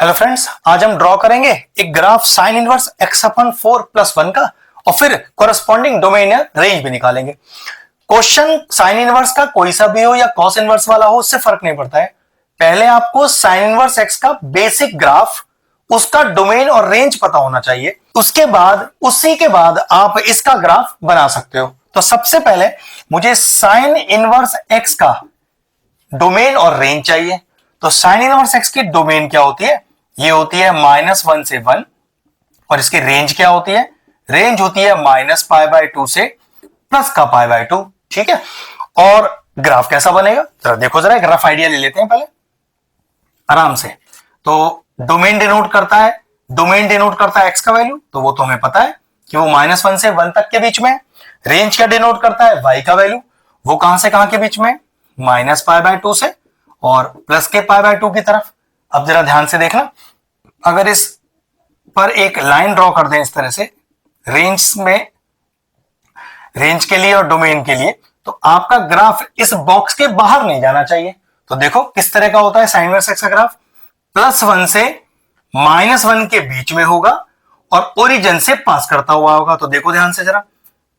Hello friends, आज हम draw करेंगे एक ग्राफ साइन इनवर्स x अपन 4+1 का और फिर कोरस्पॉन्डिंग डोमेन या रेंज भी निकालेंगे। क्वेश्चन साइन इनवर्स का कोई सा भी हो या कॉस इनवर्स वाला हो, उससे फर्क नहीं पड़ता है। पहले आपको साइन इनवर्स x का बेसिक ग्राफ, उसका डोमेन और रेंज पता होना चाहिए। उसी के बाद आप इसका ग्राफ बना सकते हो। तो सबसे पहले मुझे साइन इनवर्स x का डोमेन और रेंज चाहिए। तो साइन इनवर्स x की डोमेन क्या होती है? ये होती है -1 से 1। और इसकी रेंज क्या होती है? रेंज होती है -π/2 से प्लस का π/2। ठीक है। और ग्राफ कैसा बनेगा जरा देखो, जरा एक रफ आइडिया ले लेते हैं पहले आराम से। तो डोमेन डिनोट करता है x का वैल्यू, तो वो तो हमें पता है कि वो -1 से 1 तक के बीच में। रेंज क्या डिनोट करता है? y का वैल्यू, वो कहां से कहां के बीच में? -π/2 से और प्लस के π/2 की तरफ। अब जरा ध्यान से देखना, अगर इस पर एक लाइन ड्रॉ कर दें इस तरह से रेंज के लिए और डोमेन के लिए, तो आपका ग्राफ इस बॉक्स के बाहर नहीं जाना चाहिए। तो देखो किस तरह का होता है साइन इनवर्स एक्स का ग्राफ। +1 से -1 के बीच में होगा और ओरिजिन से पास करता हुआ होगा। तो देखो ध्यान से जरा,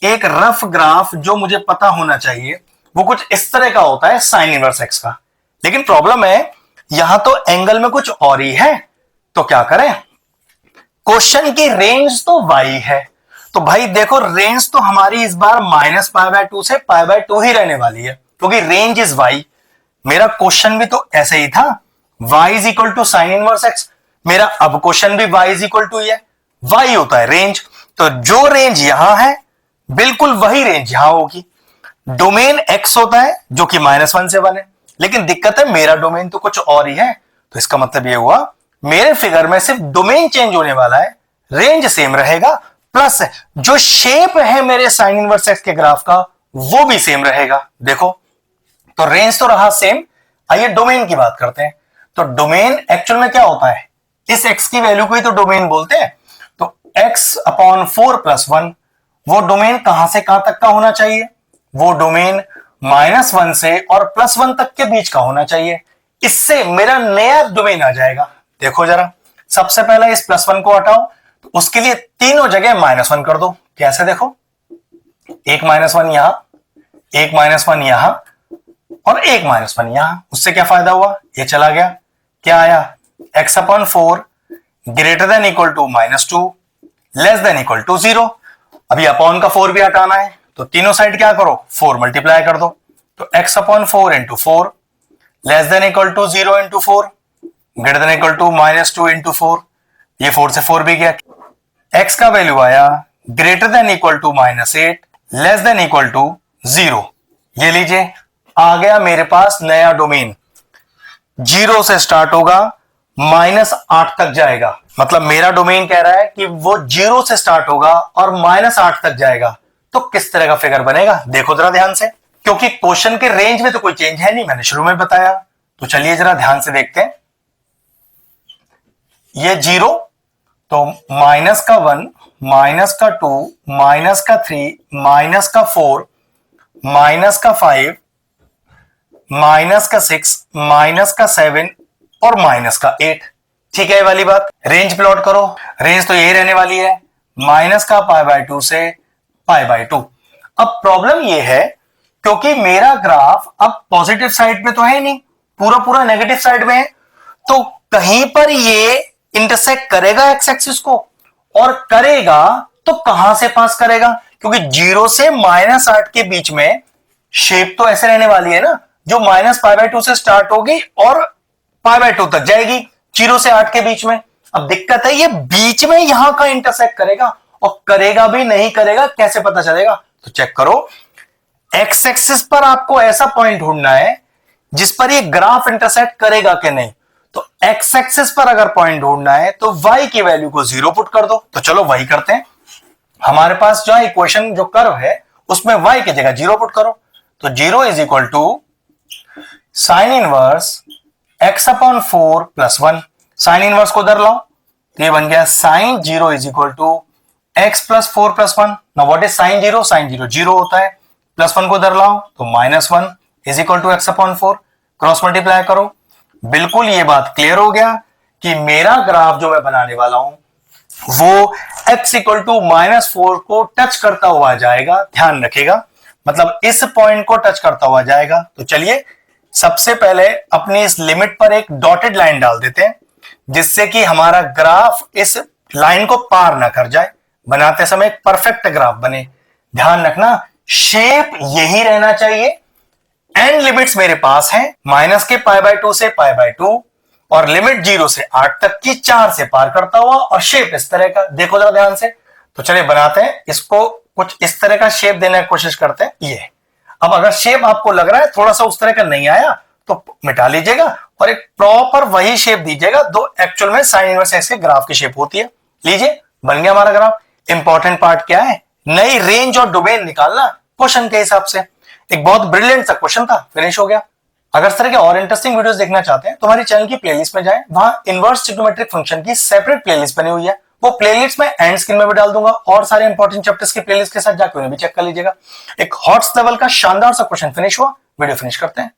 एक रफ ग्राफ जो मुझे पता होना चाहिए वो कुछ इस तरह का होता है साइन इनवर्स एक्स का। लेकिन प्रॉब्लम है यहां तो एंगल में कुछ और ही है। तो क्या करें? क्वेश्चन की रेंज तो y है, तो भाई देखो रेंज तो हमारी इस बार -π/2 से π/2 ही रहने वाली है, क्योंकि रेंज इज y। मेरा क्वेश्चन भी तो ऐसे ही था, y is equal to sine inverse x। मेरा अब क्वेश्चन भी y इज इक्वल टू ही है, y होता है रेंज। तो जो रेंज यहां है बिल्कुल वही रेंज यहां होगी। डोमेन x होता है जो कि -1 से 1 है, लेकिन दिक्कत है मेरा डोमेन तो कुछ और ही है। तो इसका मतलब यह हुआ मेरे फिगर में सिर्फ डोमेन चेंज होने वाला है, रेंज सेम रहेगा, प्लस जो शेप है मेरे साइन इनवर्स एक्स के ग्राफ का वो भी सेम रहेगा। देखो तो रेंज तो रहा सेम। आइए डोमेन की बात करते हैं। तो डोमेन एक्चुअल में क्या होता है? इस एक्स की वैल्यू को ही तो डोमेन बोलते हैं। तो x/4+1, वो डोमेन कहां से कहां तक का होना चाहिए? वो डोमेन -1 से और +1 तक के बीच का होना चाहिए। इससे मेरा नया डोमेन आ जाएगा। देखो जरा, सबसे पहले इस +1 को हटाओ, तो उसके लिए तीनों जगह -1 कर दो। कैसे? देखो, एक -1 यहां, एक -1 यहां और एक -1 यहां। उससे क्या फायदा हुआ? ये चला गया। क्या आया? x/4 greater than equal to -2 less than equal to 0। अभी अपॉन का 4 भी हटाना है, तो तीनों साइड क्या करो? 4 मल्टीप्लाई कर दो। तो x/4 into 4 less than equal to 0 into 4 greater than equal to -2 into 4। ये 4 से 4 भी गया। x का वैल्यू आया greater than equal to -8 less than equal to 0। ये लीजिए, आ गया मेरे पास नया डोमेन। 0 से स्टार्ट होगा, -8 तक जाएगा। मतलब मेरा डोमेन कह रहा है कि वो 0 से स्टार्ट होगा और -8 तक जाएगा। तो किस तरह का फिगर बनेगा देखो जरा ध्यान से, क्योंकि क्वेश्चन के रेंज में तो कोई चेंज है नहीं, मैंने शुरू में बताया। तो चलिए जरा ध्यान से देखते हैं। ये 0, तो -1, -2, -3, -4, -5, -6, -7 और -8। ठीक है, ये वाली बात। रेंज प्लॉट करो। रेंज तो यही रहने वाली है, -π/2 से π/2। अब प्रॉब्लम ये है, क्योंकि मेरा ग्राफ अब पॉजिटिव साइड में तो है नहीं, पूरा पूरा नेगेटिव साइड में है। तो कहीं पर ये इंटरसेक्ट करेगा एक्स एक्सिस को, और करेगा तो कहां से पास करेगा? क्योंकि 0 से -8 के बीच में शेप तो ऐसे रहने वाली है ना, जो -π/2 से स्टार्ट होगी और π/2 तक जाएगी, 0 से 8 के बीच में। अब दिक्कत है ये बीच में यहां का इंटरसेक्ट करेगा, और करेगा भी नहीं करेगा कैसे पता चलेगा? तो चेक करो, एक्स एक्सिस पर आपको ऐसा पॉइंट ढूंढना है जिस पर ये ग्राफ इंटरसेक्ट करेगा कि नहीं। तो एक्स एक्सिस पर अगर पॉइंट ढूंढना है तो y की वैल्यू को 0 पुट कर दो। तो चलो वही करते हैं। हमारे पास जो इक्वेशन जो कर्व है उसमें y की जगह 0 पुट करो। तो 0 is equal to sine inverse x/4+1। Sine inverse को उधर लाओ, तो ये बन गया sine 0 is equal to x+4+1। Now what is sine 0? Sine 0 0 होता है। +1 को उधर लाओ, तो -1 is equal to x/4। Cross multiply करो। बिल्कुल ये बात क्लियर हो गया कि मेरा ग्राफ जो मैं बनाने वाला हूं वो x इक्वल टू -4 को टच करता हुआ जाएगा। ध्यान रखिएगा, मतलब इस पॉइंट को टच करता हुआ जाएगा। तो चलिए सबसे पहले अपनी इस लिमिट पर एक डॉटेड लाइन डाल देते हैं, जिससे कि हमारा ग्राफ इस लाइन को पार ना कर जाए, बनाते समय एक परफेक्ट ग्राफ बने। ध्यान रखना, शेप यही रहना चाहिए। एंड लिमिट्स मेरे पास हैं, माइनस के π/2 से π/2 और लिमिट 0 से 8 तक की 4 से पार करता हुआ, और शेप इस तरह का। देखो जरा ध्यान से, तो चलिए बनाते हैं इसको, कुछ इस तरह का शेप देने की कोशिश करते हैं। ये अब अगर शेप आपको लग रहा है थोड़ा सा उस तरह का नहीं आया तो मिटा लीजिएगा और एक प्रॉपर वही शेप दीजिएगा जो एक्चुअल में साइन इनवर्स एक्स के ग्राफ की शेप होती है। लीजिए, बन गया हमारा ग्राफ। इंपॉर्टेंट पार्ट क्या है? नई रेंज और डोमेन निकालना क्वेश्चन के हिसाब से। एक बहुत ब्रिलियंट सा क्वेश्चन था, फिनिश हो गया। अगर इस तरह के और इंटरेस्टिंग वीडियोस देखना चाहते हैं तो हमारी चैनल की प्लेलिस्ट में जाएं, वहां इनवर्स ट्रिग्नोमेट्रिक फंक्शन की सेपरेट प्लेलिस्ट बनी हुई है। वो प्लेलिस्ट में एंड स्क्रीन में भी डाल दूंगा, और सारे इंपॉर्टेंट चैप्टर्स की प्लेलिस्ट के साथ जाकर उन्हें भी चेक कर लीजिएगा। एक हॉट्स लेवल का शानदार सा क्वेश्चन फिनिश हुआ, वीडियो फिनिश करते हैं।